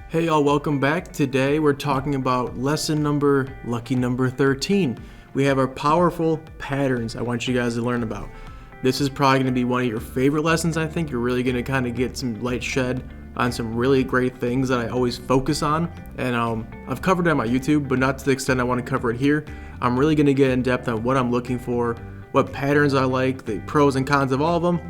Hey y'all, welcome back. Today we're talking about lucky number 13. We have our powerful patterns I want you guys to learn about. This is probably going to be one of your favorite lessons. I think you're really going to kind of get some light shed on some really great things that I always focus on. And I've covered it on my YouTube, but not to the extent I want to cover it here. I'm really going to get in depth on what I'm looking for, what patterns I like, the pros and cons of all of them.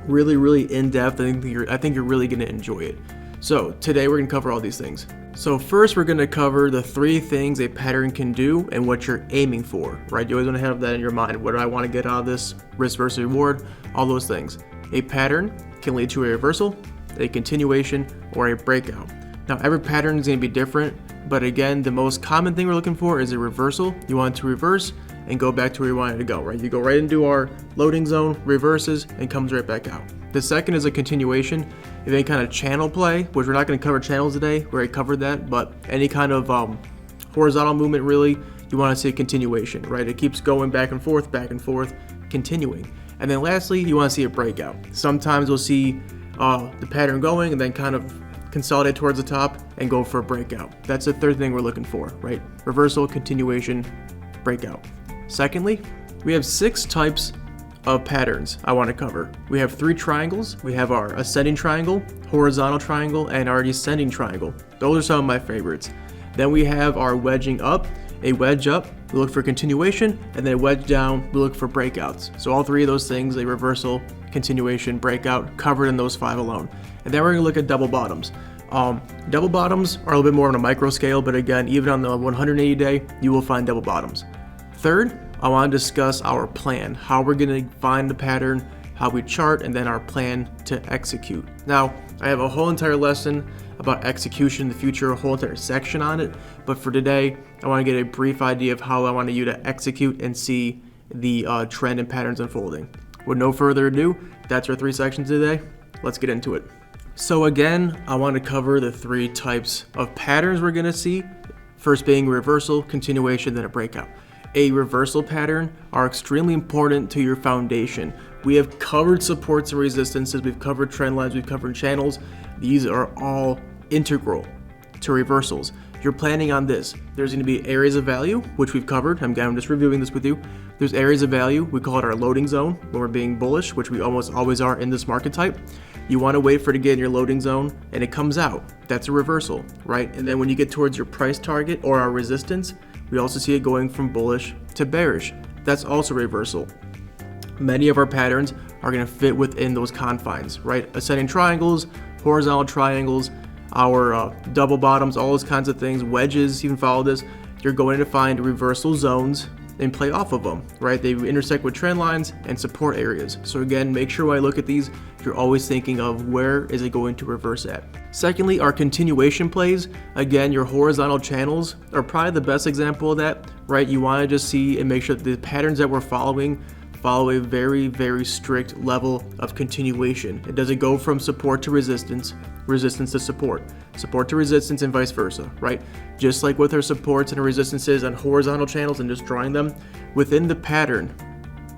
Really in depth. I think you're really going to enjoy it. So today we're going to cover all these things. So first we're going to cover the 3 things a pattern can do and what you're aiming for, right? You always want to have that in your mind. What do I want to get out of this? Risk versus reward, all those things. A pattern can lead to a reversal, a continuation, or a breakout. Now every pattern is going to be different, but again, the most common thing we're looking for is a reversal. You want it to reverse and go back to where you wanted to go, right? You go right into our loading zone, reverses, and comes right back out. The second is a continuation. If any kind of channel play, which we're not going to cover channels today, we already covered that, but any kind of horizontal movement, really, you want to see a continuation, right? It keeps going back and forth, continuing. And then lastly, you want to see a breakout. Sometimes we'll see the pattern going and then kind of consolidate towards the top and go for a breakout. That's the third thing we're looking for, right? Reversal, continuation, breakout. Secondly, we have 6 types of patterns I want to cover. We have 3 triangles. We have our ascending triangle, horizontal triangle, and our descending triangle. Those are some of my favorites. Then we have our wedging up. A wedge up, we look for continuation, and then a wedge down, we look for breakouts. So all 3 of those things, a reversal, continuation, breakout, covered in those 5 alone. And then we're going to look at double bottoms. Double bottoms are a little bit more on a micro scale, but again, even on the 180 day, you will find double bottoms. Third, I want to discuss our plan, how we're going to find the pattern, how we chart, and then our plan to execute. Now, I have a whole entire lesson about execution in the future, a whole entire section on it, but for today, I want to get a brief idea of how I want you to execute and see the trend and patterns unfolding. With no further ado, that's our 3 sections today. Let's get into it. So again, I want to cover the 3 types of patterns we're going to see. First being reversal, continuation, then a breakout. A reversal pattern are extremely important to your foundation. We have covered supports and resistances, we've covered trend lines, we've covered channels. These are all integral to reversals. You're planning on this. There's going to be areas of value, which we've covered. I'm just reviewing this with you. There's areas of value. We call it our loading zone when we're being bullish, which we almost always are in this market type. You want to wait for it to get in your loading zone and it comes out. That's a reversal, right? And then when you get towards your price target or our resistance, we also see it going from bullish to bearish. That's also reversal. Many of our patterns are going to fit within those confines, right? Ascending triangles, horizontal triangles, our double bottoms, all those kinds of things, wedges, you can follow this. You're going to find reversal zones and play off of them, right? They intersect with trend lines and support areas. So again, make sure when I look at these, you're always thinking of where is it going to reverse at. Secondly, our continuation plays. Again, your horizontal channels are probably the best example of that, right? You want to just see and make sure that the patterns that we're following follow a very strict level of continuation. It doesn't go from support to resistance, resistance to support to resistance, and vice versa, right? Just like with our supports and our resistances on horizontal channels and just drawing them within the pattern,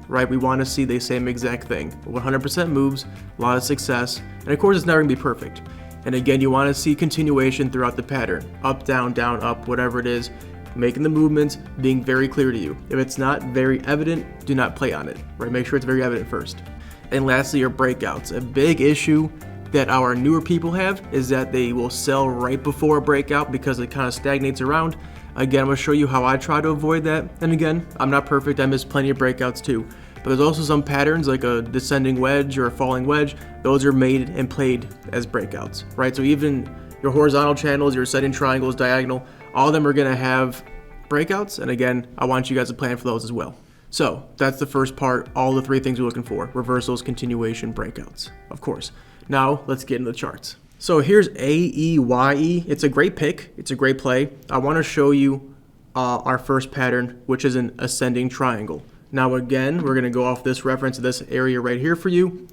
right? We want to see the same exact thing. 100% moves, a lot of success, and of course it's never going to be perfect. And again, you want to see continuation throughout the pattern, up, down, up, whatever it is, making the movements being very clear to you. If it's not very evident, do not play on it, right? Make sure it's very evident first. And lastly, your breakouts. A big issue that our newer people have is that they will sell right before a breakout because it kind of stagnates around. Again, I'm going to show you how I try to avoid that. And again, I'm not perfect. I miss plenty of breakouts too. But there's also some patterns like a descending wedge or a falling wedge. Those are made and played as breakouts, right? So even your horizontal channels, your ascending triangles, diagonal, all of them are going to have breakouts. And again, I want you guys to plan for those as well. So that's the first part, all the 3 things we're looking for: reversals, continuation, breakouts, of course. Now let's get into the charts. So here's AEYE. It's a great pick. It's a great play. I want to show you our first pattern, which is an ascending triangle. Now again, we're going to go off this reference to this area right here for you.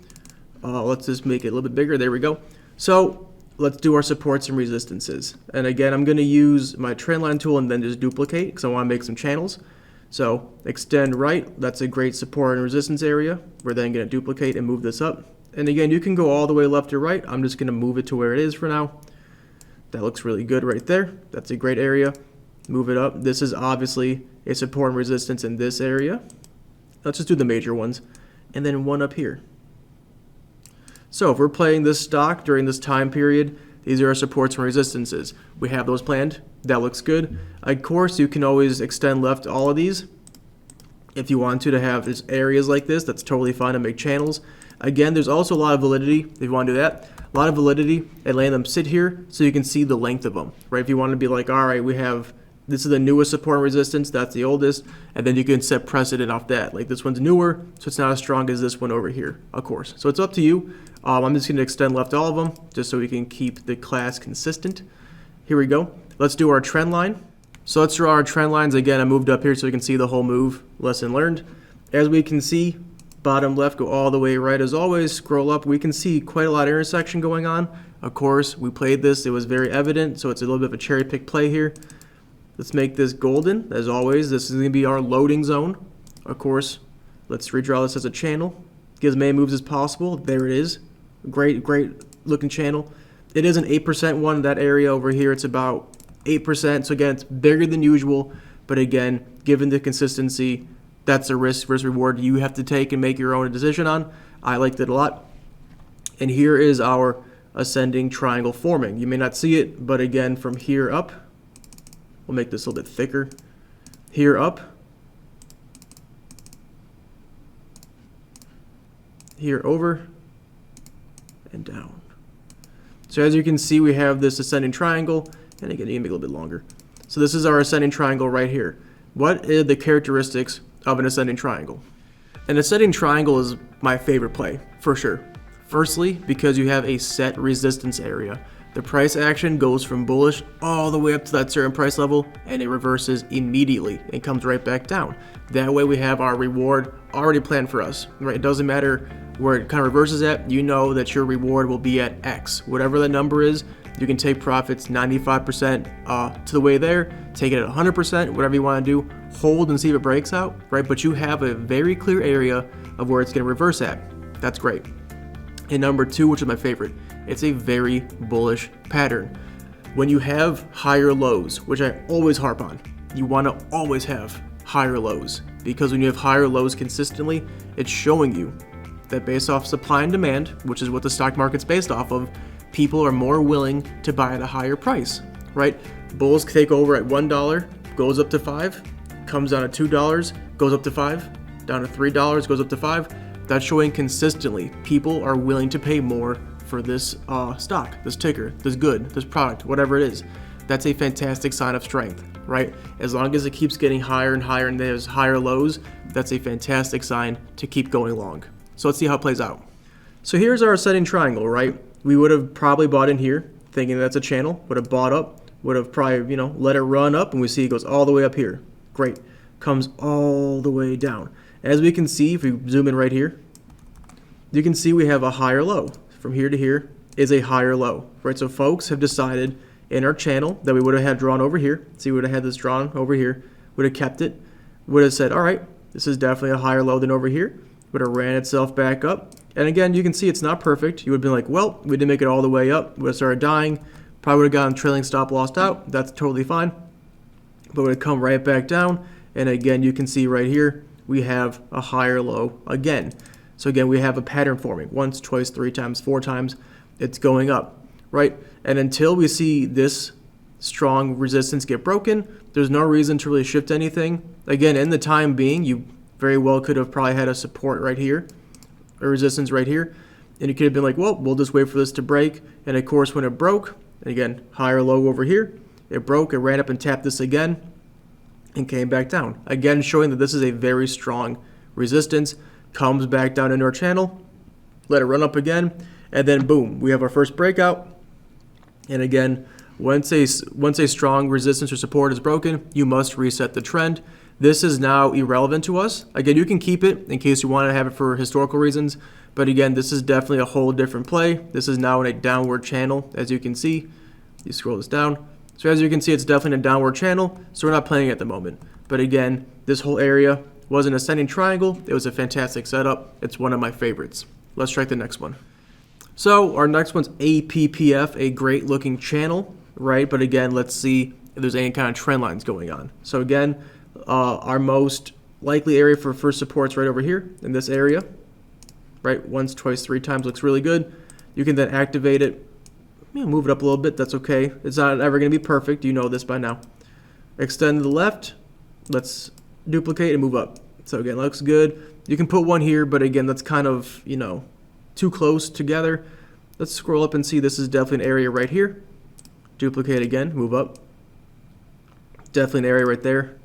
Let's just make it a little bit bigger. There we go. So let's do our supports and resistances. And again, I'm going to use my trend line tool and then just duplicate because I want to make some channels. So extend right, that's a great support and resistance area. We're then going to duplicate and move this up. And again, you can go all the way left or right. I'm just going to move it to where it is for now. That looks really good right there. That's a great area. Move it up. This is obviously a support and resistance in this area. Let's just do the major ones. And then one up here. So if we're playing this stock during this time period, these are our supports and resistances. We have those planned. That looks good. Of course, you can always extend left all of these. If you want to have just areas like this, that's totally fine to make channels. Again, there's also a lot of validity if you want to do that. A lot of validity and letting them sit here so you can see the length of them, right? If you want to be like, all right, we have, this is the newest support and resistance, that's the oldest, and then you can set precedent off that. Like this one's newer, so it's not as strong as this one over here, of course. So it's up to you. I'm just going to extend left all of them just so we can keep the class consistent. Here we go. Let's do our trend line. So let's draw our trend lines. Again, I moved up here so we can see the whole move. Lesson learned. As we can see, bottom left go all the way right as always. Scroll up. We can see quite a lot of intersection going on. Of course, we played this. It was very evident, so it's a little bit of a cherry pick play here. Let's make this golden. As always, this is going to be our loading zone. Of course, let's redraw this as a channel. Get as many moves as possible. There it is. Great looking channel. It is an 8% one. That area over here, it's about 8%. So again, it's bigger than usual. But again, given the consistency, that's a risk versus reward you have to take and make your own decision on. I liked it a lot. And here is our ascending triangle forming. You may not see it, but again, from here up, we'll make this a little bit thicker. Here up. Here over. And down. So as you can see, we have this ascending triangle, and again, you can make it a little bit longer. So this is our ascending triangle right here. What are the characteristics of an ascending triangle? An ascending triangle is my favorite play, for sure. Firstly, because you have a set resistance area. The price action goes from bullish all the way up to that certain price level, and it reverses immediately and comes right back down. That way we have our reward already planned for us, right? It doesn't matter where it kind of reverses at. You know that your reward will be at X. Whatever that number is, you can take profits 95% to the way there, take it at 100%, whatever you want to do, hold and see if it breaks out, right? But you have a very clear area of where it's going to reverse at. That's great. And number two, which is my favorite, it's a very bullish pattern. When you have higher lows, which I always harp on, you want to always have higher lows, because when you have higher lows consistently, it's showing you that based off supply and demand, which is what the stock market's based off of, people are more willing to buy at a higher price, right? Bulls take over at $1, goes up to $5, comes down at $2, goes up to $5, down to $3, goes up to $5. That's showing consistently people are willing to pay more for this stock, this ticker, this good, this product, whatever it is. That's a fantastic sign of strength, right? As long as it keeps getting higher and higher and there's higher lows, that's a fantastic sign to keep going long. So let's see how it plays out. So here's our ascending triangle, right? We would have probably bought in here thinking that's a channel, would have bought up, would have probably, let it run up, and we see it goes all the way up here. Great. Comes all the way down. As we can see, if we zoom in right here, you can see we have a higher low. From here to here is a higher low, right? So folks have decided in our channel that we would have had drawn over here. See, we would have had this drawn over here, would have kept it, would have said, all right, this is definitely a higher low than over here, would have ran itself back up. And again, you can see it's not perfect. You would have been like, well, we didn't make it all the way up. We would have started dying. Probably would have gotten trailing stop lost out. That's totally fine. But would have come right back down. And again, you can see right here, we have a higher low again. So again, we have a pattern forming. Once, twice, 3 times, 4 times, it's going up, right? And until we see this strong resistance get broken, there's no reason to really shift anything. Again, in the time being, you very well could have probably had a support right here, a resistance right here, and you could have been like, well, we'll just wait for this to break. And of course, when it broke, and again, higher low over here, it broke, it ran up and tapped this again, and came back down. Again, showing that this is a very strong resistance, comes back down into our channel, let it run up again, and then boom, we have our first breakout. And again, once a strong resistance or support is broken, you must reset the trend. This is now irrelevant to us. Again, you can keep it in case you want to have it for historical reasons, but again, this is definitely a whole different play. This is now in a downward channel, as you can see. You scroll this down. So as you can see, it's definitely in a downward channel, so we're not playing it at the moment. But again, this whole area was an ascending triangle. It was a fantastic setup. It's one of my favorites. Let's try the next one. So our next one's APPF, a great looking channel, right? But again, let's see if there's any kind of trend lines going on. So again, our most likely area for first support's right over here in this area, right? Once, twice, three times looks really good. You can then activate it, move it up a little bit, that's okay. It's not ever going to be perfect, you know this by now. Extend to the left, let's duplicate and move up. So again, looks good. You can put one here, but again, that's kind of, too close together. Let's scroll up and see this is definitely an area right here. Duplicate again, move up. Definitely an area right there.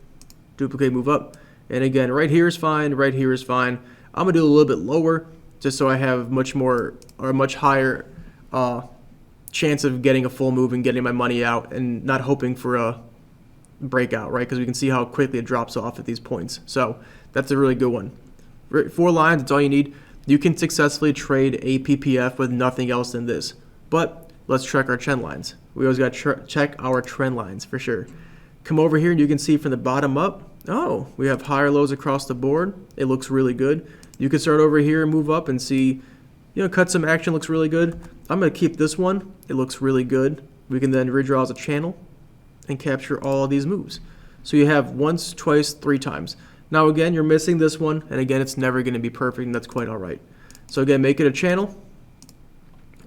Duplicate, move up. And again, right here is fine, right here is fine. I'm gonna do a little bit lower just so I have much higher chance of getting a full move and getting my money out and not hoping for a breakout, right? Because we can see how quickly it drops off at these points. So that's a really good one. 4 lines, that's all you need. You can successfully trade APPF with nothing else than this. But let's check our trend lines. We always got to check our trend lines for sure. Come over here and you can see from the bottom up, oh, we have higher lows across the board. It looks really good. You can start over here and move up and see, cut some action, looks really good. I'm going to keep this one. It looks really good. We can then redraw as a channel and capture all of these moves. So you have once, twice, 3 times. Now again, you're missing this one, and again, it's never going to be perfect, and that's quite all right. So again, make it a channel.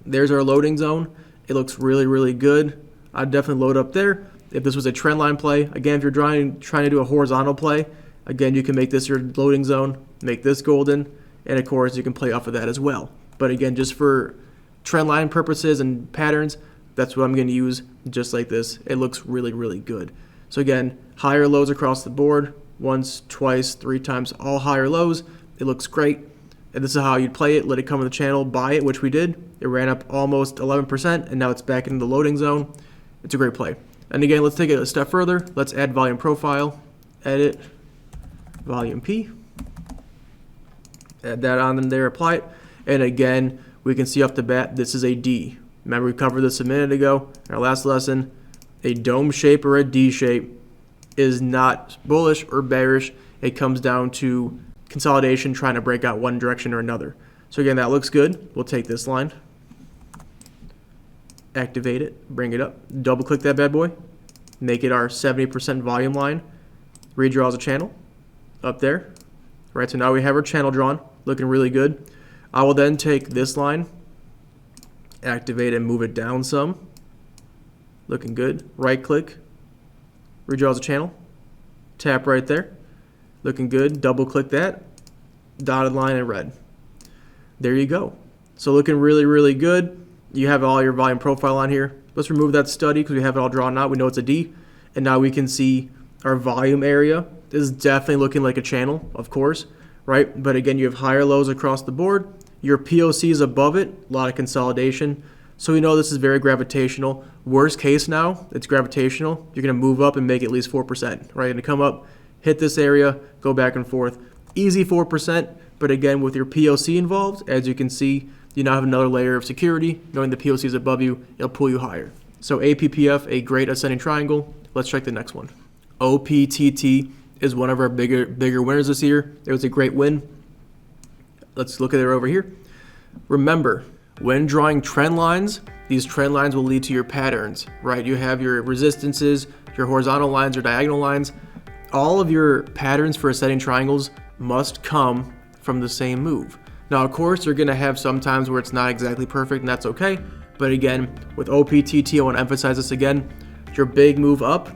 There's our loading zone. It looks really, really good. I'd definitely load up there. If this was a trend line play, again, if you're trying to do a horizontal play, again, you can make this your loading zone, make this golden, and of course, you can play off of that as well. But again, just for trend line purposes and patterns, that's what I'm going to use, just like this. It looks really, really good. So again, higher lows across the board, once, twice, 3 times, all higher lows. It looks great. And this is how you'd play it. Let it come in the channel, buy it, which we did. It ran up almost 11%, and now it's back into the loading zone. It's a great play. And again, let's take it a step further. Let's add volume profile, edit, volume P. Add that on there, apply it. And again, we can see off the bat, this is a D. Remember, we covered this a minute ago in our last lesson. A dome shape or a D shape is not bullish or bearish. It comes down to consolidation, trying to break out one direction or another. So again, that looks good. We'll take this line, activate it, bring it up, double click that bad boy, make it our 70% volume line, redraw as a channel up there. Right, so now we have our channel drawn, looking really good. I will then take this line, activate and move it down some, looking good. Right click, redraw as a channel, tap right there, looking good. Double click that, dotted line in red. There you go. So looking really, really good. You have all your volume profile on here. Let's remove that study because we have it all drawn out. We know it's a D. And now we can see our volume area. This is definitely looking like a channel, of course, right? But again, you have higher lows across the board. Your POC is above it, a lot of consolidation. So we know this is very gravitational. Worst case now, it's gravitational. You're going to move up and make at least 4%, right? You're going to come up, hit this area, go back and forth. Easy 4%, but again, with your POC involved, as you can see, you now have another layer of security. Knowing the POC is above you, it'll pull you higher. So APPF, a great ascending triangle. Let's check the next one. OPTT is one of our bigger winners this year. It was a great win. Let's look at it over here. Remember, when drawing trend lines, these trend lines will lead to your patterns, right? You have your resistances, your horizontal lines or diagonal lines. All of your patterns for ascending triangles must come from the same move. Now, of course, you're going to have some times where it's not exactly perfect, and that's okay. But again, with OPTT, I want to emphasize this again. Your big move up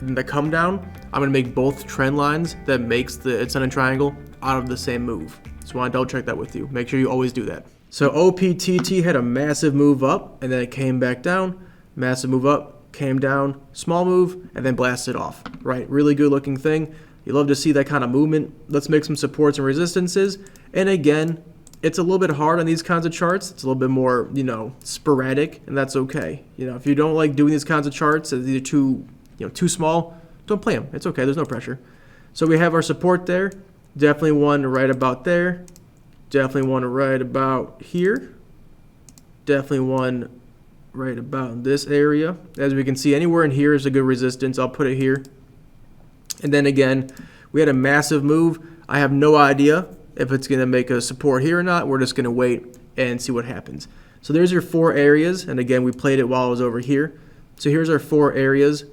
and the come down, I'm going to make both trend lines that makes the ascending triangle out of the same move. So I want to double check that with you. Make sure you always do that. So OPTT had a massive move up, and then it came back down. Massive move up, came down, small move, and then blasted off, right? Really good looking thing. You love to see that kind of movement. Let's make some supports and resistances. And again, it's a little bit hard on these kinds of charts. It's a little bit more, sporadic, and that's okay. If you don't like doing these kinds of charts, they're too small, don't play them. It's okay, there's no pressure. So we have our support there. Definitely one right about there. Definitely one right about here. Definitely one right about this area. As we can see, anywhere in here is a good resistance. I'll put it here. And then again, we had a massive move. I have no idea if it's going to make a support here or not. We're just going to wait and see what happens. So there's your 4 areas. And again, we played it while I was over here. So here's our 4 areas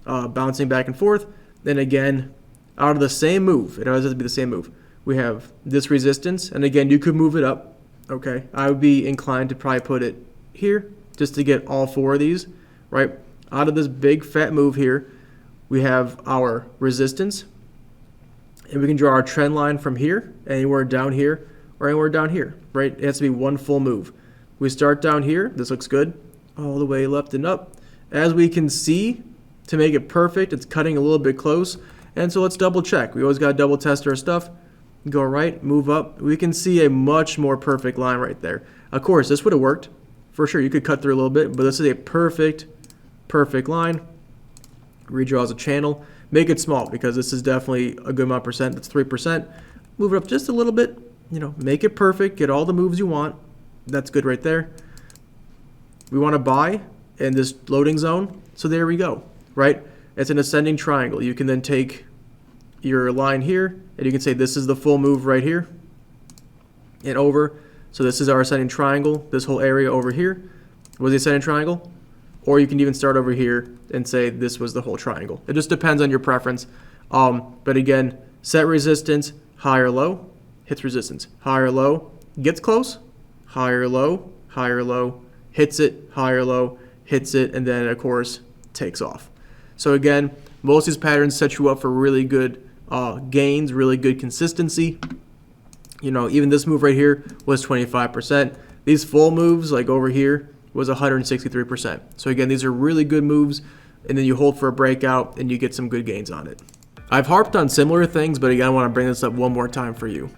bouncing back and forth. Then again, out of the same move, it always has to be the same move. We have this resistance, and again, you could move it up. Okay, I would be inclined to probably put it here just to get all 4 of these, right? Out of this big fat move here, we have our resistance, and we can draw our trend line from here, anywhere down here, or anywhere down here, right? It has to be one full move. We start down here, this looks good, all the way left and up. As we can see, to make it perfect, it's cutting a little bit close, and so let's double check. We always got to double test our stuff. Go right, move up. We can see a much more perfect line right there. Of course, this would have worked. For sure, you could cut through a little bit, but this is a perfect line. Redraw as a channel. Make it small because this is definitely a good amount of percent. That's 3%. Move it up just a little bit. Make it perfect. Get all the moves you want. That's good right there. We want to buy in this loading zone. So there we go, right? It's an ascending triangle. You can then take your line here, and you can say this is the full move right here and over. So this is our ascending triangle, this whole area over here was the ascending triangle. Or you can even start over here and say this was the whole triangle. It just depends on your preference. But again, set resistance, high or low, hits resistance, high or low, gets close, high or low, hits it, high or low, hits it, and then of course takes off. So again, most of these patterns set you up for really good gains, really good consistency. Even this move right here was 25%. These full moves, like over here, was 163%. So again, these are really good moves, and then you hold for a breakout and you get some good gains on it. I've harped on similar things, but again, I want to bring this up one more time for you.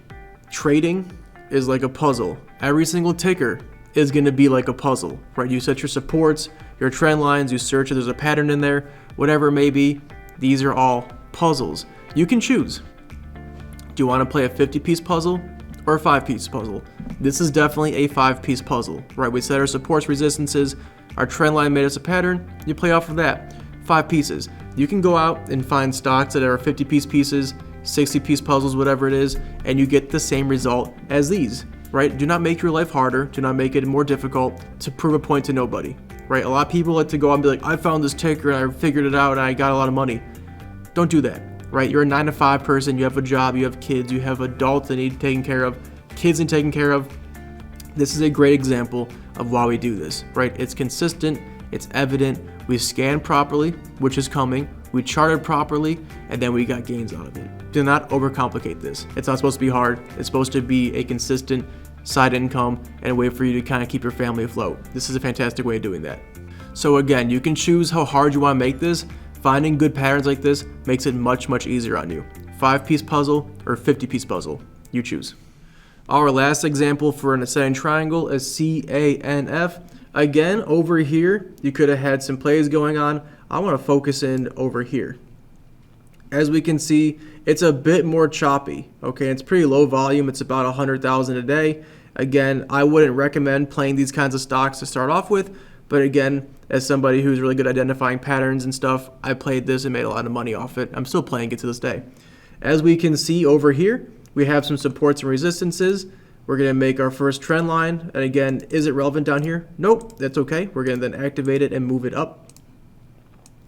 Trading is like a puzzle. Every single ticker is going to be like a puzzle, right? You set your supports, your trend lines, you search if there's a pattern in there, whatever it may be. These are all puzzles. You can choose. Do you want to play a 50-piece puzzle or a 5-piece puzzle? This is definitely a 5-piece puzzle, right? We set our supports, resistances, our trend line made us a pattern, you play off of that. 5 pieces. You can go out and find stocks that are 50-piece pieces, 60-piece puzzles, whatever it is, and you get the same result as these, right? Do not make your life harder, do not make it more difficult to prove a point to nobody, right? A lot of people like to go out and be like, I found this ticker and I figured it out and I got a lot of money. Don't do that, right? You're a 9-to-5 person, you have a job, you have kids, you have adults that need taken care of, kids need taken care of. This is a great example of why we do this, right? It's consistent, it's evident, we scanned properly, which is coming, we charted properly, and then we got gains out of it. Do not overcomplicate this. It's not supposed to be hard. It's supposed to be a consistent side income and a way for you to kind of keep your family afloat. This is a fantastic way of doing that. So again, you can choose how hard you want to make this. Finding good patterns like this makes it much, much easier on you. 5-piece puzzle or 50-piece puzzle, you choose. Our last example for an ascending triangle is CANF. Again, over here, you could have had some plays going on. I want to focus in over here. As we can see, it's a bit more choppy. Okay, it's pretty low volume. It's about 100,000 a day. Again, I wouldn't recommend playing these kinds of stocks to start off with, but again, as somebody who's really good at identifying patterns and stuff, I played this and made a lot of money off it. I'm still playing it to this day. As we can see over here, we have some supports and resistances. We're going to make our first trend line. And again, is it relevant down here? Nope, that's okay. We're going to then activate it and move it up.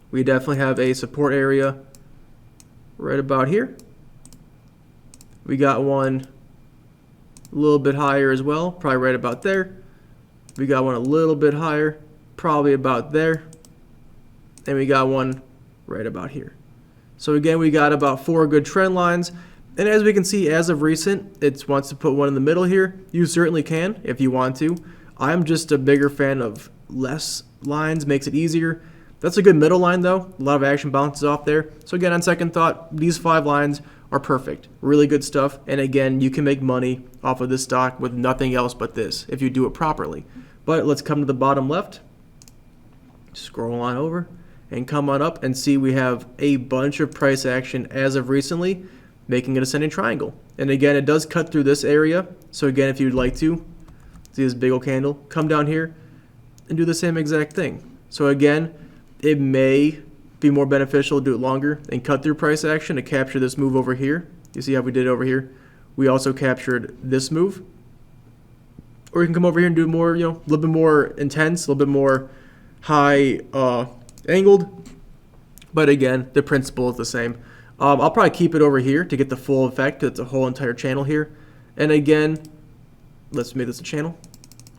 We definitely have a support area right about here. We got one a little bit higher as well, probably right about there. We got one a little bit higher, probably about there. And we got one right about here. So again, we got about 4 good trend lines. And as we can see, as of recent, it wants to put one in the middle here. You certainly can if you want to. I'm just a bigger fan of less lines, makes it easier. That's a good middle line though. A lot of action bounces off there. So again, on second thought, these 5 lines are perfect. Really good stuff. And again, you can make money off of this stock with nothing else but this if you do it properly. But let's come to the bottom left. Scroll on over and come on up and see we have a bunch of price action as of recently, making it ascending triangle. And again, it does cut through this area. So again, if you'd like to, see this big old candle, come down here and do the same exact thing. So again, it may be more beneficial to do it longer and cut through price action to capture this move over here. You see how we did it over here? We also captured this move. Or you can come over here and do more, a little bit more intense, a little bit more high angled, but again, the principle is the same. I'll probably keep it over here to get the full effect. It's a whole entire channel here. And again, let's make this a channel.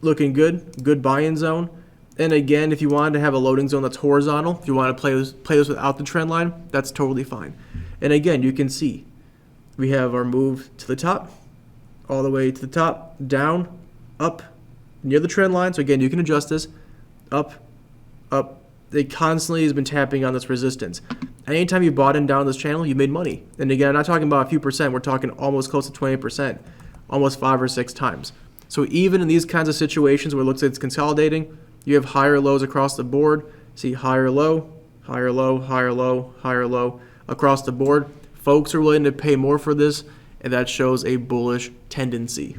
Looking good buy-in zone. And again, if you wanted to have a loading zone that's horizontal, if you want to play this without the trend line, that's totally fine. And again, you can see we have our move to the top, all the way to the top, down, up, near the trend line. So again, you can adjust this, up, up. It constantly has been tapping on this resistance. Anytime you bought in down this channel, you made money. And again, I'm not talking about a few percent. We're talking almost close to 20%, almost 5 or 6 times. So even in these kinds of situations where it looks like it's consolidating, you have higher lows across the board. See higher low, higher low, higher low, higher low across the board. Folks are willing to pay more for this, and that shows a bullish tendency.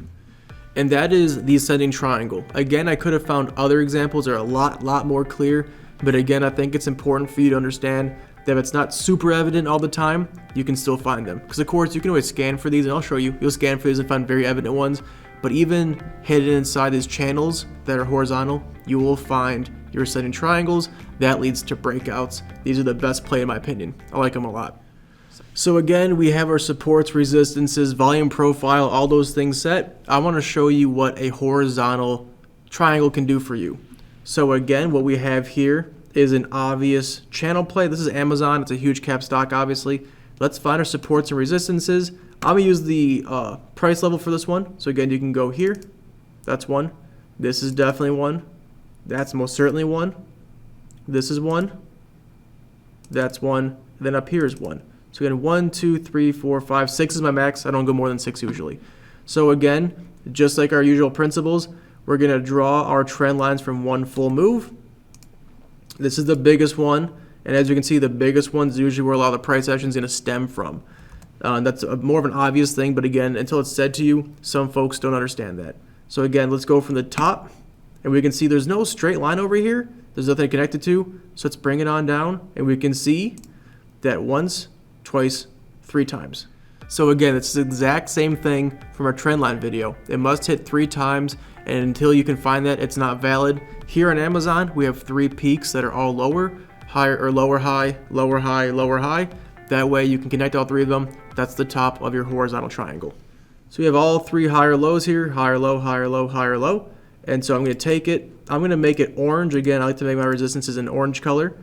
And that is the ascending triangle. Again, I could have found other examples that are a lot more clear, but again, I think it's important for you to understand that if it's not super evident all the time, you can still find them. Because of course, you can always scan for these, and I'll show you. You'll scan for these and find very evident ones. But even hidden inside these channels that are horizontal, you will find your ascending triangles. That leads to breakouts. These are the best play in my opinion. I like them a lot. So again, we have our supports, resistances, volume profile, all those things set. I want to show you what a horizontal triangle can do for you. So again, what we have here is an obvious channel play. This is Amazon. It's a huge cap stock, obviously. Let's find our supports and resistances. I'm going to use the price level for this one. So again, you can go here. That's one. This is definitely one. That's most certainly one. This is one. That's one. Then up here is one. So again, 1, 2, 3, 4, 5, 6 is my max. I don't go more than 6 usually. So again, just like our usual principles, we're going to draw our trend lines from one full move. This is the biggest one. And as you can see, the biggest one's usually where a lot of the price action is going to stem from. That's more of an obvious thing, but again, until it's said to you, some folks don't understand that. So again, let's go from the top, and we can see there's no straight line over here. There's nothing connected to, so let's bring it on down, and we can see that once, twice, 3 times. So again, it's the exact same thing from our trend line video. It must hit 3 times, and until you can find that, it's not valid. Here on Amazon, we have 3 peaks that are all lower, higher or lower high, lower high, lower high. That way you can connect all 3 of them. That's the top of your horizontal triangle. So we have all 3 higher lows here, higher low, higher low, higher low. And so I'm going to take it, I'm going to make it orange. Again, I like to make my resistances an orange color.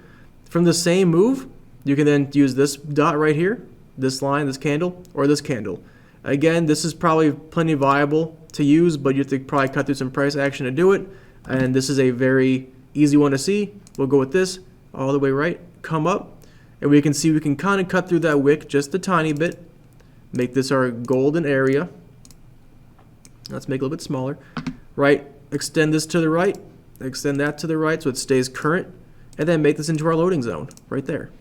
From the same move, you can then use this dot right here, this line, this candle, or this candle. Again, this is probably plenty viable to use, but you have to probably cut through some price action to do it. And this is a very easy one to see. We'll go with this all the way right, come up. And we can see we can kind of cut through that wick just a tiny bit. Make this our golden area. Let's make it a little bit smaller. Right, extend this to the right. Extend that to the right so it stays current. And then make this into our loading zone right there.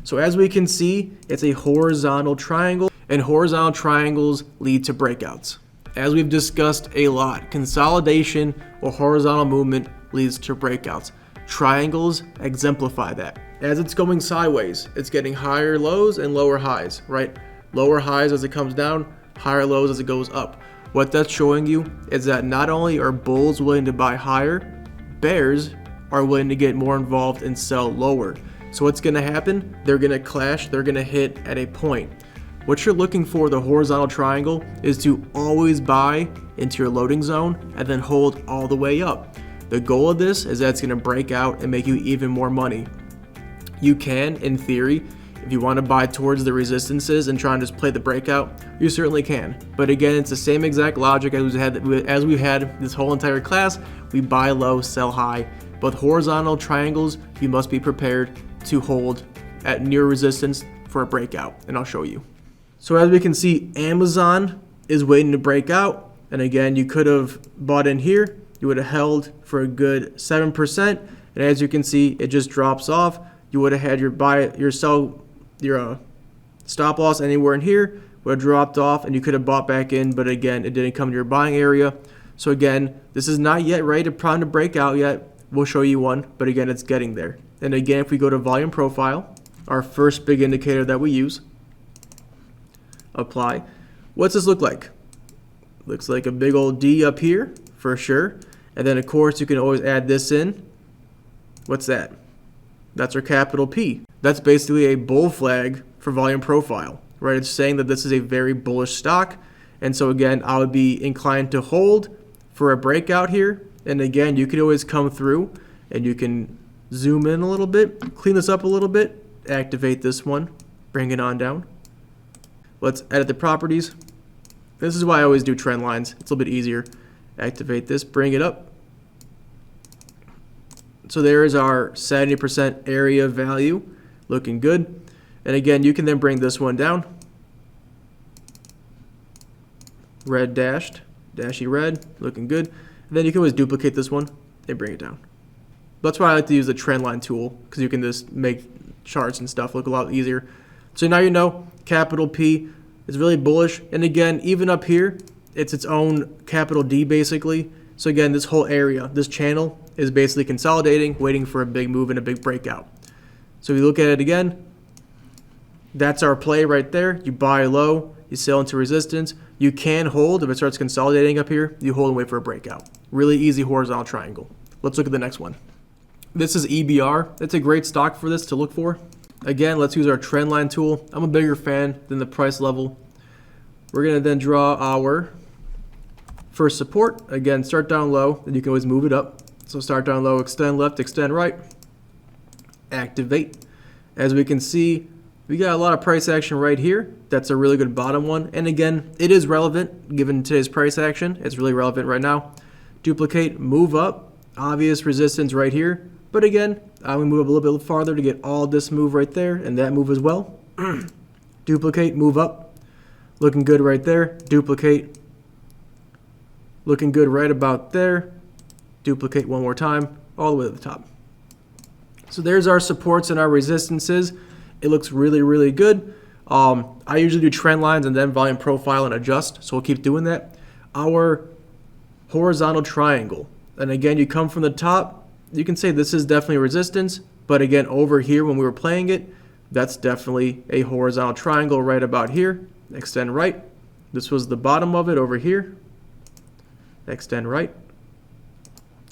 So as we can see, it's a horizontal triangle. And horizontal triangles lead to breakouts. As we've discussed a lot, consolidation or horizontal movement leads to breakouts. Triangles exemplify that. As it's going sideways, it's getting higher lows and lower highs, right? Lower highs as it comes down, higher lows as it goes up. What that's showing you is that not only are bulls willing to buy higher, bears are willing to get more involved and sell lower. So what's going to happen? They're going to clash, they're going to hit at a point. What you're looking for, the horizontal triangle, is to always buy into your loading zone and then hold all the way up. The goal of this is that it's going to break out and make you even more money. You can, in theory, if you want to buy towards the resistances and try and just play the breakout, you certainly can. But again, it's the same exact logic as we've had this whole entire class. We buy low, sell high. But horizontal triangles, you must be prepared to hold at near resistance for a breakout, and I'll show you. So as we can see, Amazon is waiting to break out. And again, you could have bought in here. You would have held for a good 7%. And as you can see, it just drops off. You would have had your stop loss anywhere in here, would have dropped off, and you could have bought back in, but again, it didn't come to your buying area. So again, this is not yet ready to prime to break out yet. We'll show you one, but again, it's getting there. And again, if we go to volume profile, our first big indicator that we use, apply. What's this look like? Looks like a big old D up here for sure. And then of course you can always add this in. What's that? That's our capital P. That's basically a bull flag for volume profile, right? It's saying that this is a very bullish stock. And so again, I would be inclined to hold for a breakout here. And again, you could always come through and you can zoom in a little bit, clean this up a little bit, activate this one, bring it on down. Let's edit the properties. This is why I always do trend lines. It's a little bit easier. Activate this, bring it up. So there is our 70% area value, looking good. And again, you can then bring this one down. Red dashed, dashy red, looking good. And then you can always duplicate this one and bring it down. That's why I like to use the trend line tool, because you can just make charts and stuff look a lot easier. So now you know capital P is really bullish. And again, even up here, it's its own capital D basically. So again, this whole area, this channel is basically consolidating, waiting for a big move and a big breakout. So if you look at it again, that's our play right there. You buy low, you sell into resistance. You can hold if it starts consolidating up here. You hold and wait for a breakout. Really easy horizontal triangle. Let's look at the next one. This is EBR. It's a great stock for this to look for. Again, let's use our trend line tool. I'm a bigger fan than the price level. We're going to then draw our first support. Again, start down low, and you can always move it up. So start down low, extend left, extend right, activate. As we can see, we got a lot of price action right here. That's a really good bottom one. And again, it is relevant given today's price action. It's really relevant right now. Duplicate, move up, obvious resistance right here. But again, I'm going to move up a little bit farther to get all this move right there and that move as well. Duplicate, move up. Looking good right there. Duplicate. Looking good right about there. Duplicate one more time, all the way to the top. So there's our supports and our resistances. It looks really, really good. I usually do trend lines and then volume profile and adjust, so we'll keep doing that. Our horizontal triangle. And again, you come from the top. You can say this is definitely resistance, but again, over here when we were playing it, that's definitely a horizontal triangle right about here. Extend right. This was the bottom of it over here. Extend right.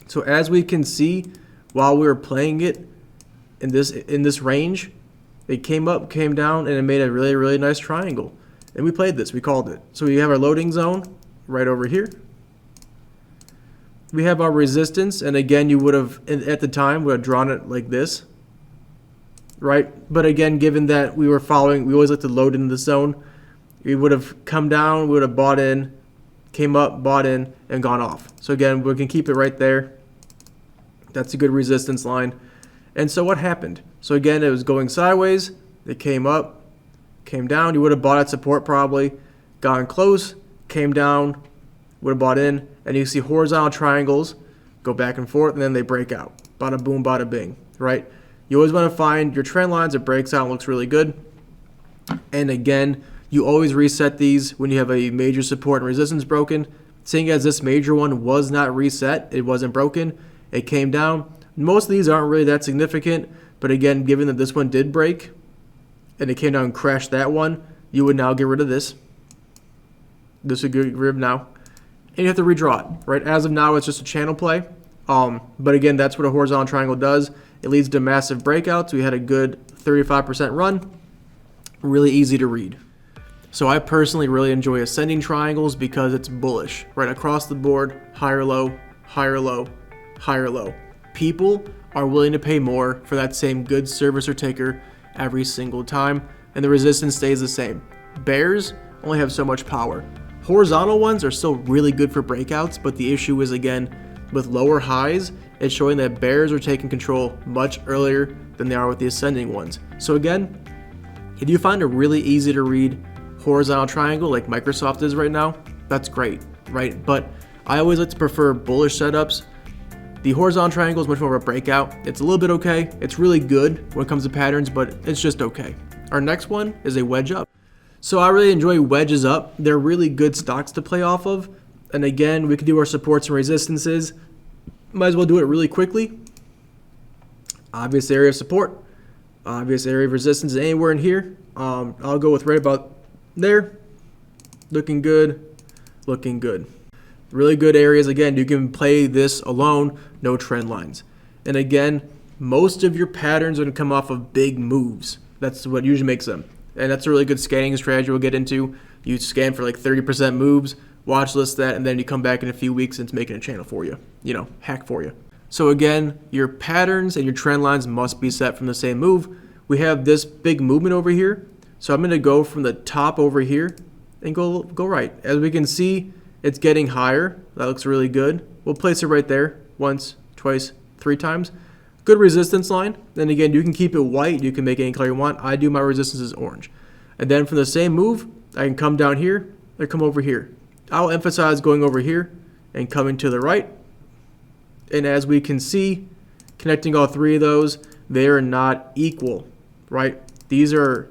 So as we can see, while we were playing it in this range, it came up, came down, and it made a really, really nice triangle. And we played this, we called it. So we have our loading zone right over here. We have our resistance, and again, you would have, at the time, would have drawn it like this, right? But again, given that we were following, we always like to load in the zone, we would have come down, we would have bought in, came up, bought in, and gone off. So again, we can keep it right there. That's a good resistance line. And so what happened? So again, it was going sideways, it came up, came down, you would have bought at support probably, gotten close, came down, would have bought in, and you see horizontal triangles go back and forth, and then they break out. Bada boom, bada bing, right? You always want to find your trend lines. It breaks out and looks really good. And again, you always reset these when you have a major support and resistance broken. Seeing as this major one was not reset, it wasn't broken, it came down. Most of these aren't really that significant, but again, given that this one did break, and it came down and crashed that one, you would now get rid of this. This would get rid of now. And you have to redraw it, right? As of now, it's just a channel play. But again, that's what a horizontal triangle does. It leads to massive breakouts. We had a good 35% run. Really easy to read. So I personally really enjoy ascending triangles because it's bullish, right? Across the board, higher low, higher low, higher low. People are willing to pay more for that same good service or taker every single time, and the resistance stays the same. Bears only have so much power. Horizontal ones are still really good for breakouts, but the issue is, again, with lower highs, it's showing that bears are taking control much earlier than they are with the ascending ones. So again, if you find a really easy to read horizontal triangle like Microsoft is right now, that's great, right? But I always like to prefer bullish setups. The horizontal triangle is much more of a breakout. It's a little bit okay. It's really good when it comes to patterns, but it's just okay. Our next one is a wedge up. So I really enjoy wedges up. They're really good stocks to play off of. And again, we can do our supports and resistances. Might as well do it really quickly. Obvious area of support. Obvious area of resistance anywhere in here. I'll go with right about there. Looking good. Looking good. Really good areas. Again, you can play this alone. No trend lines. And again, most of your patterns are going to come off of big moves. That's what usually makes them. And that's a really good scanning strategy we'll get into. You scan for like 30% moves, watch list that, and then you come back in a few weeks and it's making a channel for you, hack for you. So again, your patterns and your trend lines must be set from the same move. We have this big movement over here. So I'm going to go from the top over here and go right. As we can see, it's getting higher. That looks really good. We'll place it right there once, twice, 3 times. Good resistance line. Then again, you can keep it white. You can make any color you want. I do my resistance as orange. And then from the same move, I can come down here or come over here. I'll emphasize going over here and coming to the right. And as we can see, connecting all 3 of those, they are not equal, right? These are,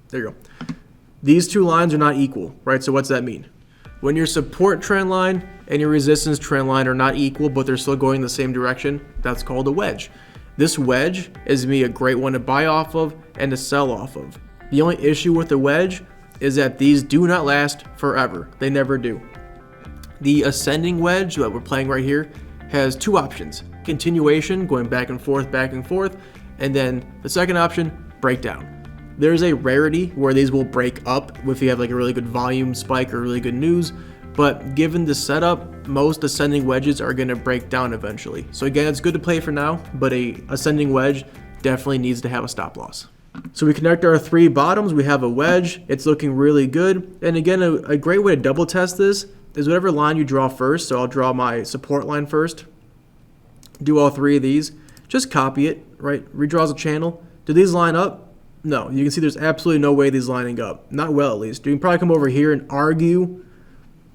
there you go. These 2 lines are not equal, right? So what's that mean? When your support trend line and your resistance trend line are not equal, but they're still going the same direction, that's called a wedge. This wedge is me a great one to buy off of and to sell off of. The only issue with the wedge is that these do not last forever. They never do. The ascending wedge that we're playing right here has 2 options. Continuation, going back and forth, and then the second option, breakdown. There's a rarity where these will break up if you have like a really good volume spike or really good news, but given the setup, most ascending wedges are going to break down eventually. So again, it's good to play for now, but a ascending wedge definitely needs to have a stop loss. So we connect our 3 bottoms, we have a wedge, it's looking really good. And again, a great way to double test this is whatever line you draw first. So I'll draw my support line first, do all 3 of these, just copy it, right? Redraws a channel. Do these line up? No, you can see there's absolutely no way these lining up. Not well, at least. You can probably come over here and argue.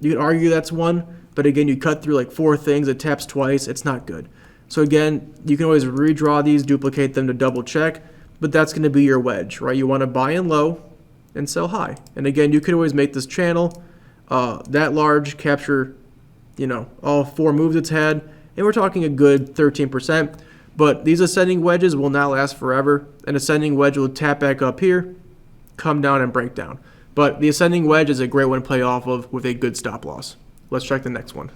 You can argue that's one, but again, you cut through like 4 things, it taps twice, it's not good. So again, you can always redraw these, duplicate them to double check, but that's going to be your wedge, right? You want to buy in low and sell high. And again, you could always make this channel that large, capture, all 4 moves it's had, and we're talking a good 13%. But these ascending wedges will not last forever. An ascending wedge will tap back up here, come down, and break down. But the ascending wedge is a great one to play off of with a good stop loss. Let's check the next one.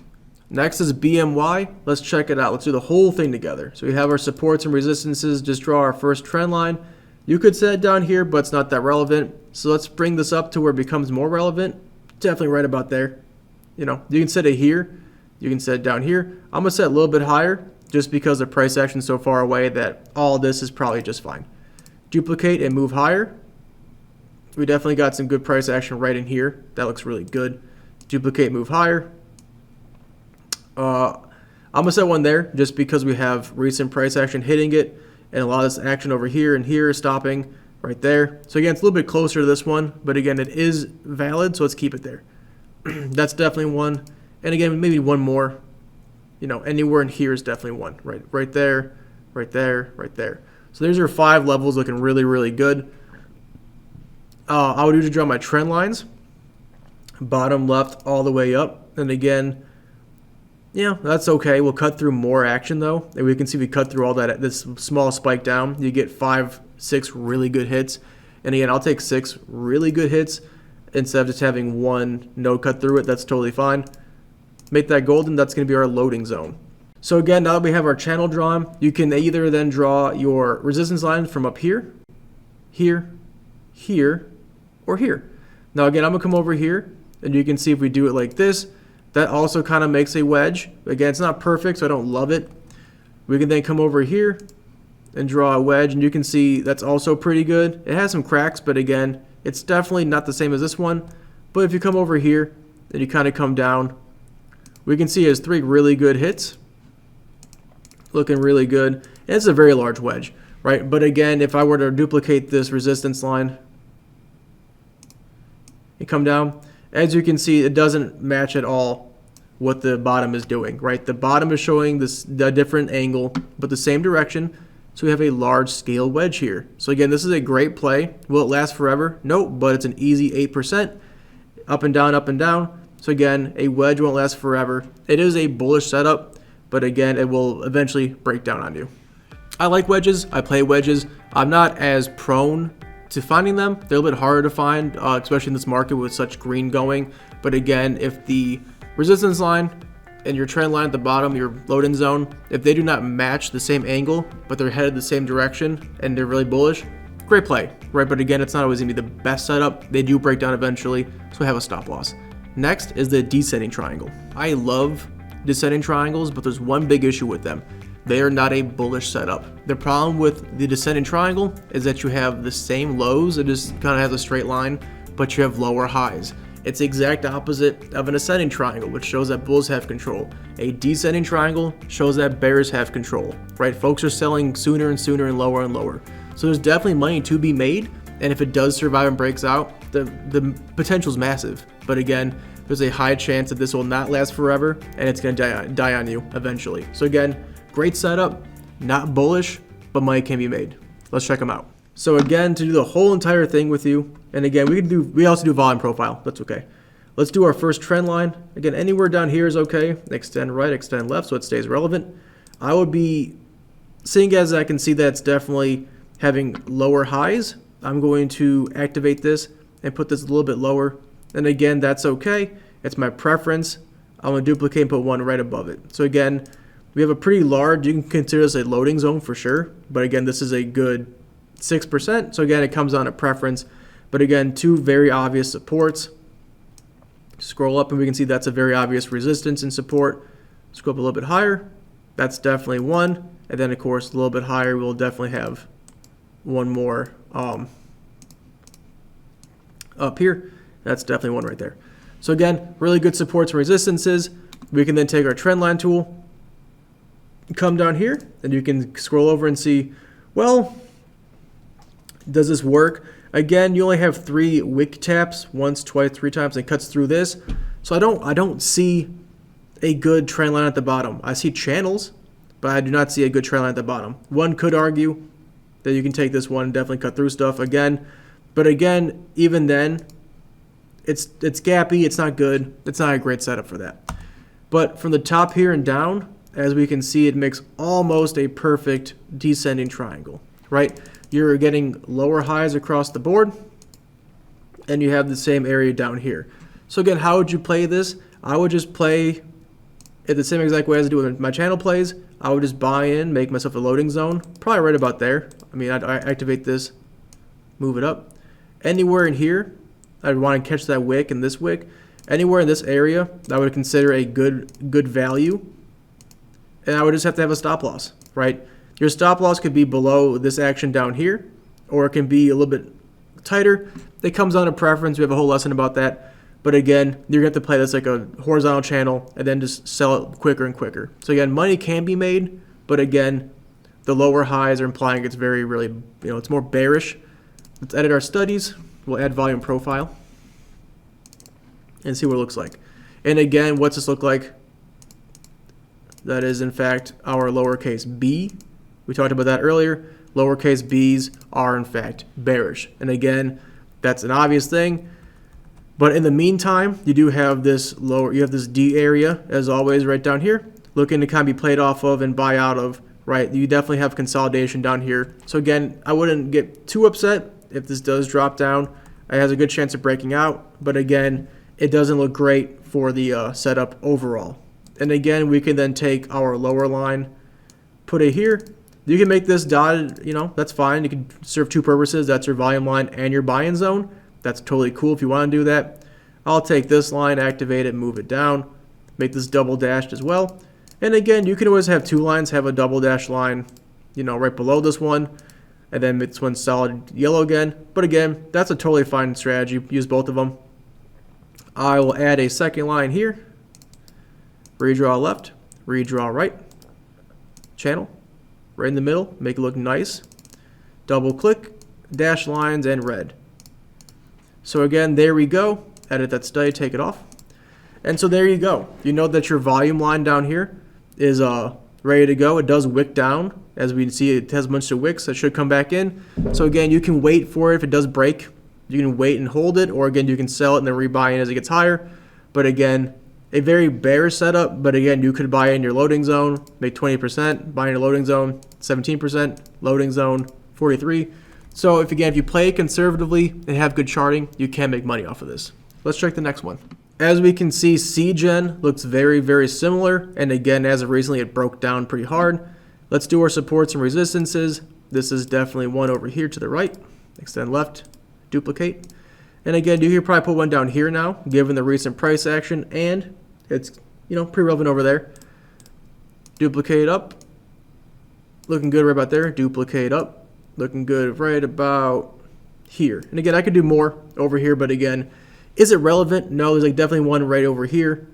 Next is BMY. Let's check it out. Let's do the whole thing together. So we have our supports and resistances. Just draw our first trend line. You could set it down here, but it's not that relevant. So let's bring this up to where it becomes more relevant. Definitely right about there. You can set it here. You can set it down here. I'm going to set it a little bit higher, just because the price action is so far away that all this is probably just fine. Duplicate and move higher. We definitely got some good price action right in here. That looks really good. Duplicate, move higher. I'm going to set one there just because we have recent price action hitting it and a lot of this action over here and here is stopping right there. So again, it's a little bit closer to this one, but again, it is valid, so let's keep it there. That's definitely one. And again, maybe one more. Anywhere in here is definitely one. Right there, right there, right there. So there's your 5 levels looking really, really good. I would usually draw my trend lines, bottom left all the way up. And again, that's okay. We'll cut through more action though. And we can see we cut through all that, this small spike down. You get 5, 6 really good hits. And again, I'll take 6 really good hits instead of just having 1 no cut through it. That's totally fine. Make that golden, that's going to be our loading zone. So again, now that we have our channel drawn, you can either then draw your resistance line from up here, here, here, or here. Now again, I'm going to come over here, and you can see if we do it like this, that also kind of makes a wedge. Again, it's not perfect, so I don't love it. We can then come over here and draw a wedge, and you can see that's also pretty good. It has some cracks, but again, it's definitely not the same as this one. But if you come over here, and you kind of come down, we can see it has 3 really good hits. Looking really good. And it's a very large wedge, right? But again, if I were to duplicate this resistance line and come down, as you can see, it doesn't match at all what the bottom is doing, right? The bottom is showing a different angle, but the same direction. So we have a large scale wedge here. So again, this is a great play. Will it last forever? Nope, but it's an easy 8%. Up and down, up and down. So again, a wedge won't last forever. It is a bullish setup, but again, it will eventually break down on you. I like wedges. I play wedges. I'm not as prone to finding them. They're a little bit harder to find, especially in this market with such green going. But again, if the resistance line and your trend line at the bottom, your loading zone, if they do not match the same angle, but they're headed the same direction and they're really bullish, great play, right? But again, it's not always gonna be the best setup. They do break down eventually, so have a stop loss. Next is the descending triangle. I love descending triangles, but there's one big issue with them. They are not a bullish setup. The problem with the descending triangle is that you have the same lows, it just kind of has a straight line, but you have lower highs. It's the exact opposite of an ascending triangle, which shows that bulls have control. A descending triangle shows that bears have control, right? Folks are selling sooner and sooner and lower. So there's definitely money to be made, and if it does survive and breaks out, the potential is massive. But again, there's a high chance that this will not last forever, and it's going to die on you eventually. So again, great setup, not bullish, but money can be made. Let's check them out. So again, to do the whole entire thing with you, and again, we also do volume profile. That's okay. Let's do our first trend line. Again, anywhere down here is okay. Extend right, extend left, so it stays relevant. I would be, seeing as I can see that it's definitely having lower highs, I'm going to activate this and put this a little bit lower. And again, that's okay. It's my preference. I'm going to duplicate and put one right above it. So again, we have a pretty large, you can consider this a loading zone for sure. But again, this is a good 6%. So again, it comes on a preference. But again, two very obvious supports. Scroll up and we can see that's a very obvious resistance and support. Scroll up a little bit higher. That's definitely one. And then of course, a little bit higher, we'll definitely have one more up here. That's definitely one right there. So again, really good supports and resistances. We can then take our trend line tool, come down here, and you can scroll over and see, well, does this work? Again, you only have 3 wick taps, once, twice, 3 times, and it cuts through this. So I don't see a good trend line at the bottom. I see channels, but I do not see a good trend line at the bottom. One could argue that you can take this one and definitely cut through stuff again. But again, even then, it's gappy, it's not good. It's not a great setup for that. But from the top here and down, as we can see, it makes almost a perfect descending triangle, right? You're getting lower highs across the board, and you have the same area down here. So again, how would you play this? I would just play it the same exact way as I do with my channel plays. I would just buy in, make myself a loading zone, probably right about there. I mean, I'd activate this, move it up. Anywhere in here, I'd want to catch that wick and this wick. Anywhere in this area, I would consider a good value. And I would just have to have a stop loss, right? Your stop loss could be below this action down here, or it can be a little bit tighter. It comes on to preference. We have a whole lesson about that. But again, you're going to have to play this like a horizontal channel and then just sell it quicker and quicker. So again, money can be made, but again, the lower highs are implying it's really, it's more bearish. Let's edit our studies. We'll add volume profile and see what it looks like. And again, what's this look like? That is, in fact, our lowercase b. We talked about that earlier. Lowercase b's are, in fact, bearish. And again, that's an obvious thing. But in the meantime, you do have this this D area, as always, right down here, looking to kind of be played off of and buy out of, right? You definitely have consolidation down here. So again, I wouldn't get too upset if this does drop down. It has a good chance of breaking out. But again, it doesn't look great for the setup overall. And again, we can then take our lower line, put it here. You can make this dotted, that's fine. You can serve two purposes. That's your volume line and your buy-in zone. That's totally cool if you want to do that. I'll take this line, activate it, move it down, make this double dashed as well. And again, you can always have two lines, have a double dash line, right below this one, and then this one's solid yellow again. But again, that's a totally fine strategy. Use both of them. I will add a second line here. Redraw left, redraw right, channel, right in the middle, make it look nice. Double click, dash lines, and red. So again, there we go. Edit that study, take it off. And so there you go. You know that your volume line down here is ready to go. It does wick down. As we can see, it has a bunch of wicks that should come back in. So again, you can wait for it if it does break. You can wait and hold it, or again, you can sell it and then rebuy in as it gets higher. But again, a very bearish setup. But again, you could buy in your loading zone, make 20%, buy in your loading zone, 17%, loading zone, 43%. So if you play it conservatively and have good charting, you can make money off of this. Let's check the next one. As we can see, CGen looks very, very similar. And again, as of recently, it broke down pretty hard. Let's do our supports and resistances. This is definitely one over here to the right. Extend left, duplicate. And again, you could probably put one down here now, given the recent price action. And it's, pretty relevant over there. Duplicate up. Looking good right about there. Duplicate up. Looking good right about here. And again, I could do more over here, but again, is it relevant? No, there's definitely one right over here.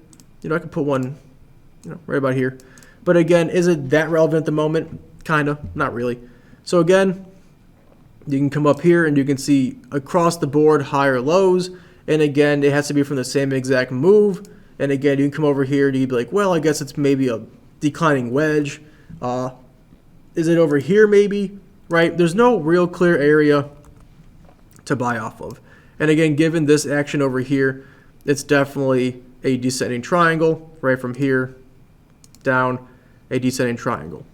I could put one, right about here. But again, is it that relevant at the moment? Kinda, not really. So again, you can come up here and you can see across the board higher lows. And again, it has to be from the same exact move. And again, you can come over here and you'd be like, well, I guess it's maybe a declining wedge. Is it over here maybe? Right? There's no real clear area to buy off of. And again, given this action over here, it's definitely a descending triangle, right from here down, a descending triangle.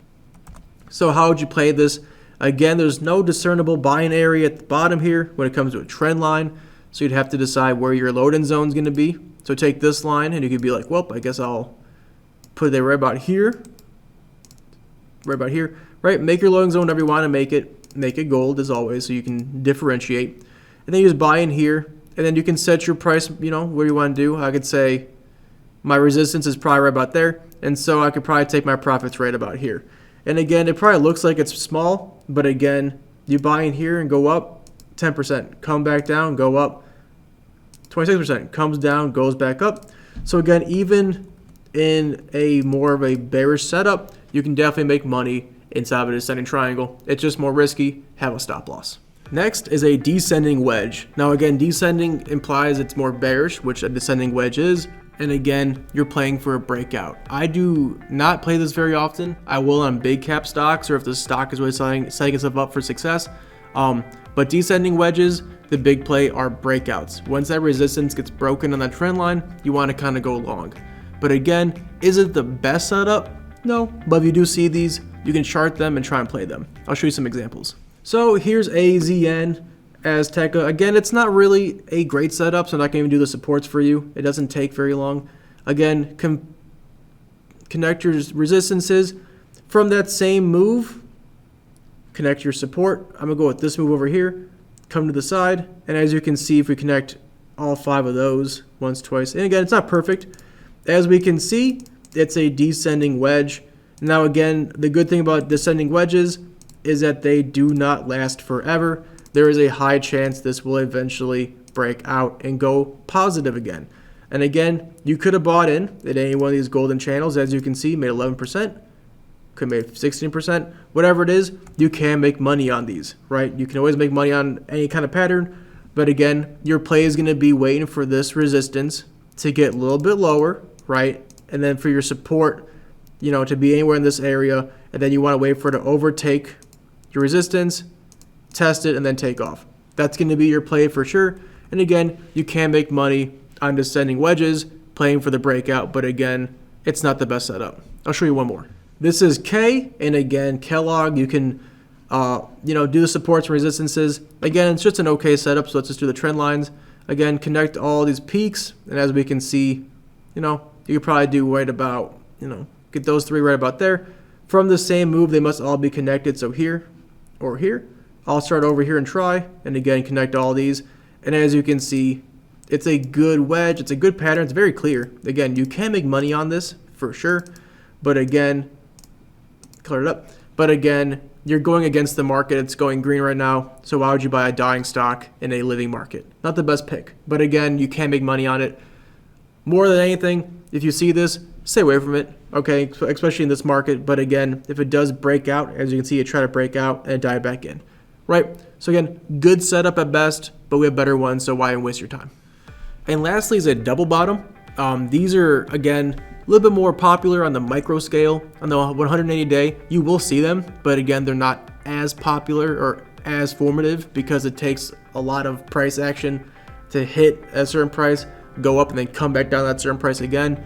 So how would you play this? Again, there's no discernible buying area at the bottom here when it comes to a trend line. So you'd have to decide where your load-in zone is going to be. So take this line and you could be like, well, I guess I'll put it right about here. Right about here. Right? Make your loading zone whatever you want to make it. Make it gold as always so you can differentiate. And then you just buy in here, and then you can set your price, where you want to do. I could say my resistance is probably right about there, and so I could probably take my profits right about here. And again, it probably looks like it's small, but again, you buy in here and go up 10%, come back down, go up 26%, comes down, goes back up. So again, even in a more of a bearish setup, you can definitely make money inside of a descending triangle. It's just more risky. Have a stop loss. Next is a descending wedge. Now again, descending implies it's more bearish, which a descending wedge is. And again, you're playing for a breakout. I do not play this very often. I will on big cap stocks or if the stock is really setting itself up for success. But descending wedges, the big play are breakouts. Once that resistance gets broken on that trend line, you want to kind of go long. But again, is it the best setup? No, but if you do see these, you can chart them and try and play them. I'll show you some examples. So here's AZN, Azteca. Again, it's not really a great setup, so I'm not going to even do the supports for you. It doesn't take very long. Again, connect your resistances. From that same move, connect your support. I'm going to go with this move over here. Come to the side, and as you can see, if we connect all 5 of those once, twice, and again, it's not perfect. As we can see, it's a descending wedge. Now again, the good thing about descending wedges is that they do not last forever. There is a high chance this will eventually break out and go positive again. And again, you could have bought in at any one of these golden channels. As you can see, made 11%, could make 16%, whatever it is, you can make money on these, right? You can always make money on any kind of pattern. But again, your play is going to be waiting for this resistance to get a little bit lower, right? And then for your support, to be anywhere in this area. And then you want to wait for it to overtake your resistance, test it, and then take off. That's going to be your play for sure. And again, you can make money on descending wedges, playing for the breakout. But again, it's not the best setup. I'll show you one more. This is K, and again, Kellogg. You can, do the supports and resistances. Again, it's just an okay setup, so let's just do the trend lines. Again, connect all these peaks, and as we can see, you could probably do right about, get those 3 right about there. From the same move, they must all be connected, so here or here. I'll start over here and try, and again, connect all these. And as you can see, it's a good wedge. It's a good pattern. It's very clear. Again, you can make money on this for sure, but again, clear it up. But again, you're going against the market. It's going green right now. So why would you buy a dying stock in a living market? Not the best pick. But again, you can make money on it. More than anything, if you see this, stay away from it, okay, especially in this market. But again, if it does break out, as you can see, it try to break out and dive back in, right? So again, good setup at best, but we have better ones, so why waste your time? And lastly is a double bottom. These are, again, a little bit more popular on the micro scale. On the 180 day, you will see them, but again, they're not as popular or as formative because it takes a lot of price action to hit a certain price, go up, and then come back down to that certain price again.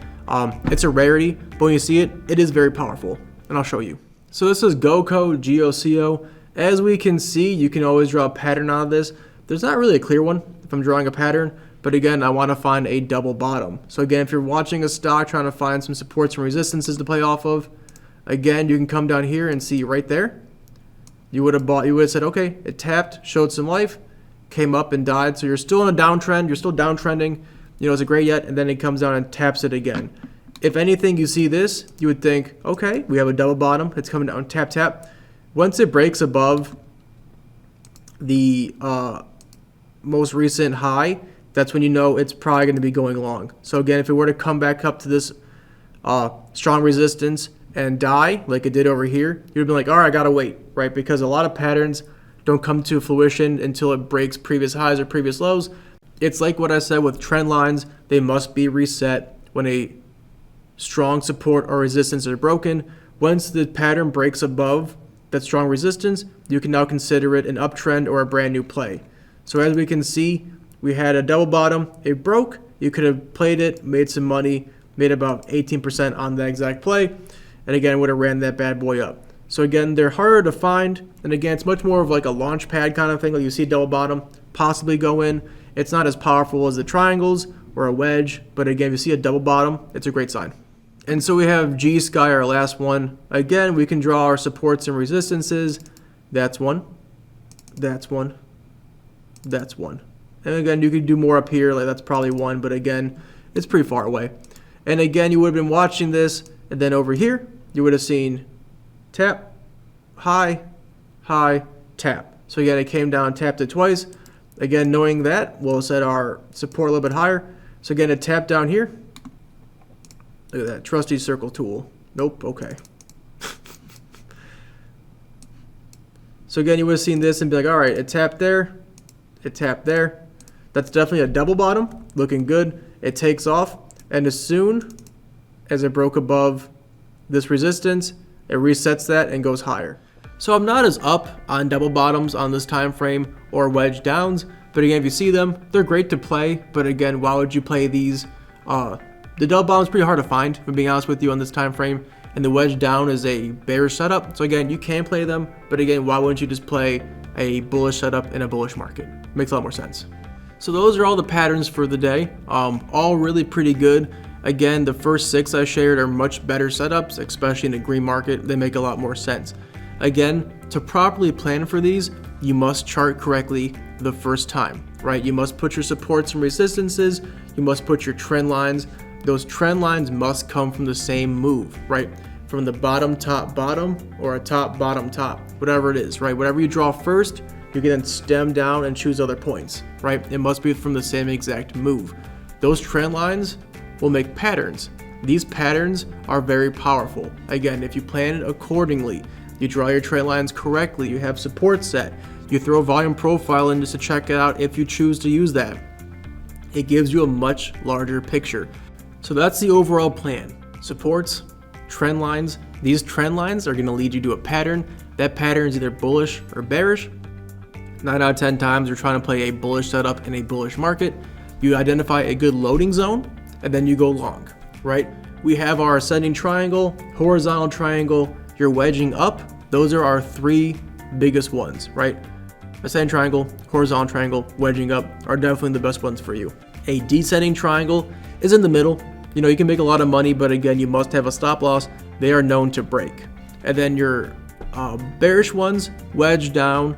It's a rarity, but when you see it, it is very powerful, and I'll show you. So this is GOCO, G-O-C-O. As we can see, you can always draw a pattern out of this. There's not really a clear one if I'm drawing a pattern, but again, I want to find a double bottom. So again, if you're watching a stock trying to find some supports and resistances to play off of, again, you can come down here and see right there. You would have said, okay, it tapped, showed some life, came up and died. So you're still in a downtrend, you're still downtrending. Is it great yet? And then it comes down and taps it again. If anything, you see this, you would think, okay, we have a double bottom. It's coming down, tap, tap. Once it breaks above the most recent high, that's when you know it's probably going to be going long. So again, if it were to come back up to this strong resistance and die like it did over here, you'd be like, all right, I got to wait, right? Because a lot of patterns don't come to fruition until it breaks previous highs or previous lows. It's like what I said with trend lines. They must be reset when a strong support or resistance are broken. Once the pattern breaks above that strong resistance, you can now consider it an uptrend or a brand new play. So as we can see, we had a double bottom, it broke, you could have played it, made some money, made about 18% on that exact play, and again would have ran that bad boy up. So again, they're harder to find, and again, it's much more of like a launch pad kind of thing. Like you see double bottom, possibly go in. It's not as powerful as the triangles or a wedge, but again, if you see a double bottom, it's a great sign. And so we have G-Sky, our last one. Again, we can draw our supports and resistances. That's one, that's one, that's one. And again, you could do more up here, like that's probably one, but again, it's pretty far away. And again, you would have been watching this, and then over here, you would have seen tap, high, high, tap. So again, it came down, tapped it twice. Again, knowing that, we'll set our support a little bit higher. So again, it tapped down here. Look at that, trusty circle tool. Nope, okay. So again, you would have seen this and be like, all right, it tapped there, it tapped there. That's definitely a double bottom, looking good. It takes off, and as soon as it broke above this resistance, it resets that and goes higher. So I'm not as up on double bottoms on this time frame or wedge downs, but again, if you see them, they're great to play. But again, why would you play these? The double bottom is pretty hard to find, if I'm being honest with you, on this time frame, and the wedge down is a bearish setup. So again, you can play them, but again, why wouldn't you just play a bullish setup in a bullish market? Makes a lot more sense. So those are all the patterns for the day, all really pretty good. Again, the first 6 I shared are much better setups, especially in a green market. They make a lot more sense. Again, to properly plan for these, you must chart correctly the first time, right? You must put your supports and resistances. You must put your trend lines. Those trend lines must come from the same move, right? From the bottom, top, bottom, or a top, bottom, top, whatever it is, right? Whatever you draw first, you can then stem down and choose other points, right? It must be from the same exact move. Those trend lines will make patterns. These patterns are very powerful. Again, if you plan it accordingly, you draw your trend lines correctly, you have support set, you throw volume profile in just to check it out if you choose to use that. It gives you a much larger picture. So that's the overall plan. Supports, trend lines. These trend lines are going to lead you to a pattern. That pattern is either bullish or bearish. 9 out of 10 times you're trying to play a bullish setup in a bullish market. You identify a good loading zone, and then you go long, right? We have our ascending triangle, horizontal triangle, you're wedging up. Those are our 3 biggest ones, right? Ascending triangle, horizontal triangle, wedging up are definitely the best ones for you. A descending triangle is in the middle. You can make a lot of money, but again, you must have a stop loss. They are known to break. And then your bearish ones, wedge down.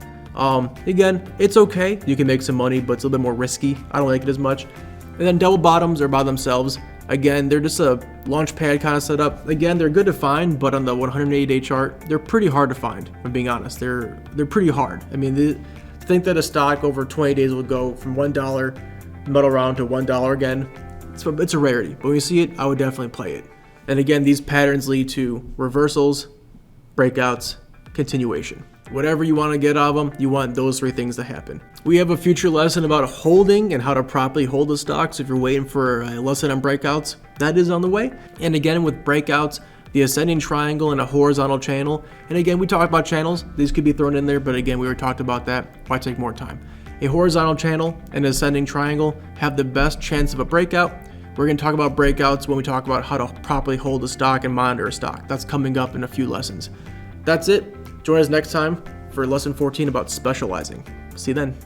Again, it's okay. You can make some money, but it's a little bit more risky. I don't like it as much. And then double bottoms are by themselves. Again, they're just a launch pad kind of setup. Again, they're good to find, but on the 180-day chart, they're pretty hard to find, if I'm being honest. They're pretty hard. I mean, to think that a stock over 20 days will go from $1 metal round to $1 again, it's a rarity. But when you see it, I would definitely play it. And again, these patterns lead to reversals, breakouts, continuation. Whatever you want to get out of them, you want those 3 things to happen. We have a future lesson about holding and how to properly hold the stocks. If you're waiting for a lesson on breakouts, that is on the way. And again, with breakouts, the ascending triangle and a horizontal channel. And again, we talked about channels. These could be thrown in there, but again, we already talked about that. Why take more time? A horizontal channel and an ascending triangle have the best chance of a breakout. We're going to talk about breakouts when we talk about how to properly hold a stock and monitor a stock. That's coming up in a few lessons. That's it. Join us next time for lesson 14 about specializing. See you then.